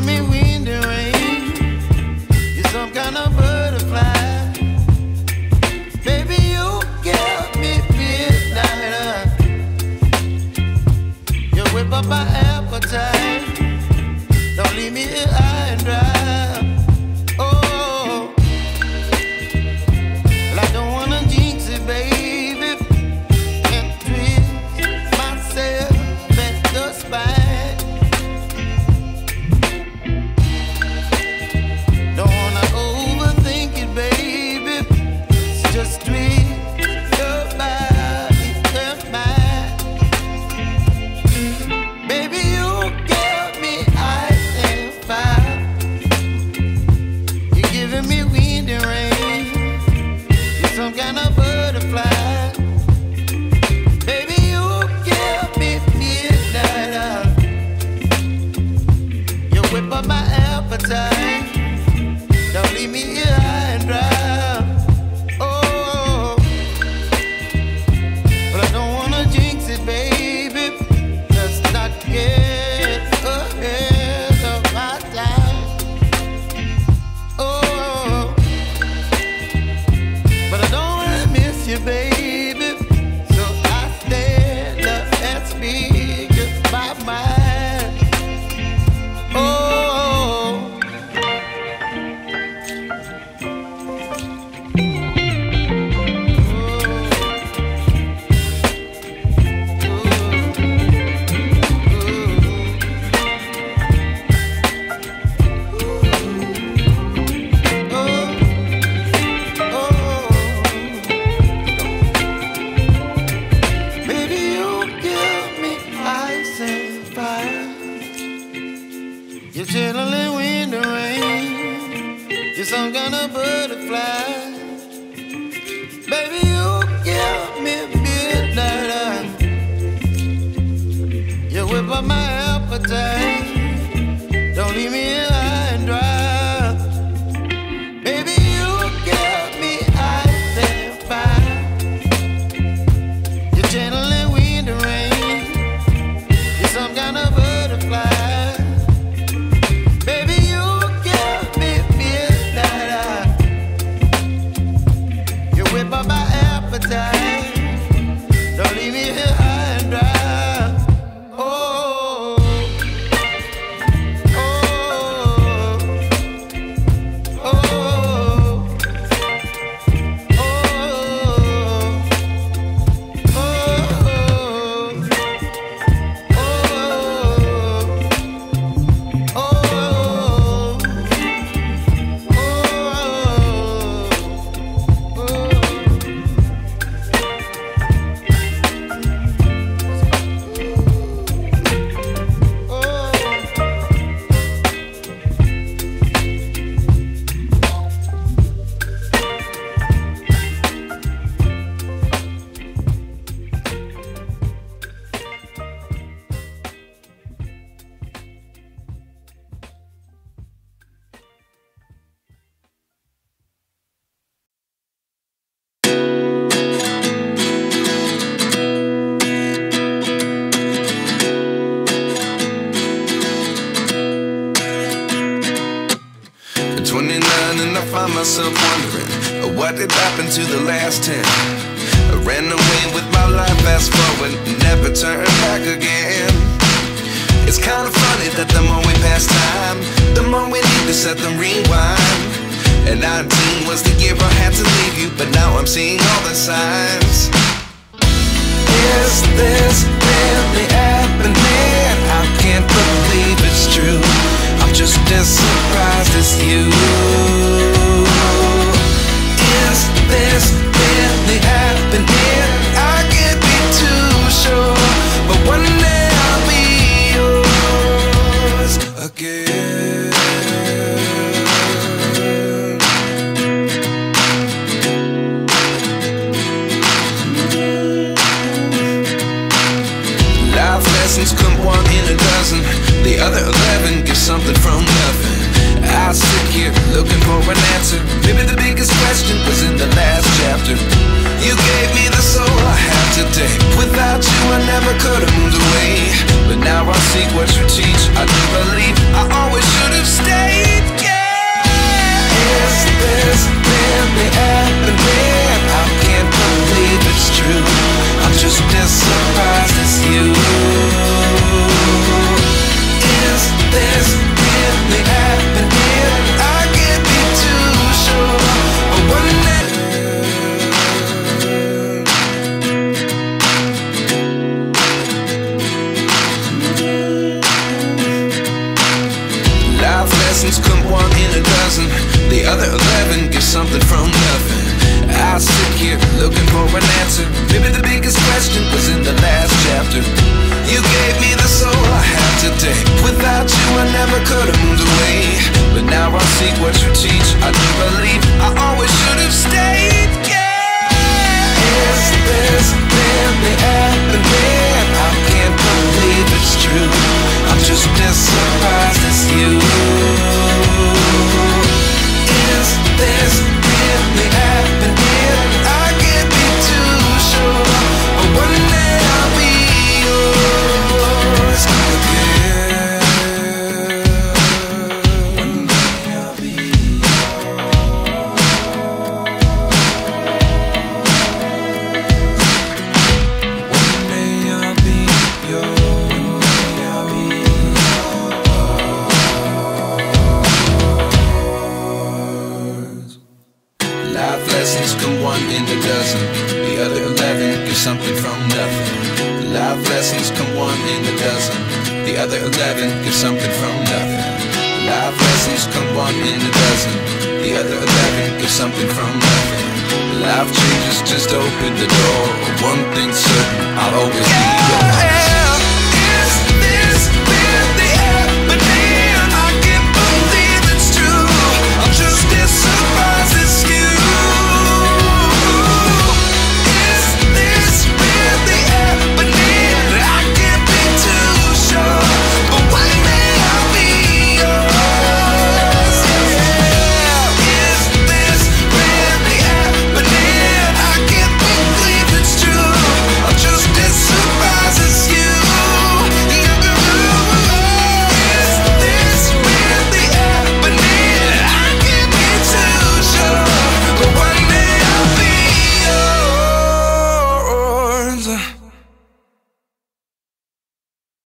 giving me wind and rain. You're some kind of butterfly. Baby, you give me midnight. You whip up my appetite. Don't leave me here high and dry. Oh, well, I don't wanna jinx it, baby. Can't twist myself at the spine. Don't wanna overthink it, baby. It's just twist your body and mine. Baby, you give me ice and fire. You're giving me wind and rain. You're some kind of butterfly. Baby, you give me midnight. You whip up my appetite. Don't leave me here high and dry. Oh, but I don't wanna jinx it, baby. Let's not get ahead of my time. Oh, but I don't wanna miss you, baby. So I stand up and speak my mind. Oh. Baby, you give me ice and fire. You're chilling wind and rain. You're some kind of butterfly. Baby, you give me midnight. You whip up my appetite. Don't leave me here high and dry. Baby, you give me ice and fire. You're channeling wind and rain. You're some kind of butterfly. Baby, you give me midnight. You whip up my appetite. Don't leave me here high and dry. Oh, oh, oh, oh, At 29 and I find myself wondering what did happen to the last 10. I ran away with my life, fast forward, never turn back again. It's kind of funny that the more we pass time, the more we need to set the rewind. And 19 was the year I had to leave you, but now I'm seeing all the signs. Is this really happening? I can't believe it's true. I'm just as surprised as you. Is this really happening? I can't be too sure, but one day I'll be yours again. Life lessons come one in a dozen. The other 11 give something from nothing. I sit here looking for an answer. Maybe the biggest question was in the last chapter. You gave me the soul I have today. Without you I never could have moved away. But now I see what you teach. I do believe I always should have lessons come one in a dozen. The other 11 give something from nothing. I sit here looking for an answer. Maybe the biggest question was in the last chapter. You gave me the soul I have today. Without you I never could have moved away. But now I see what you teach. I do believe I always should have stayed. Is this really happening? I can't believe it's true. I'm just as surprised as you. Is this really happening? I can't be too sure. But one day I'll be yours again. One day I'll be in a dozen. The other 11 give something from nothing. Life lessons come one in a dozen. The other 11 give something from nothing. Life lessons come one in a dozen. The other 11 give something from nothing. Life changes just open the door. One thing's certain, I'll always be yours.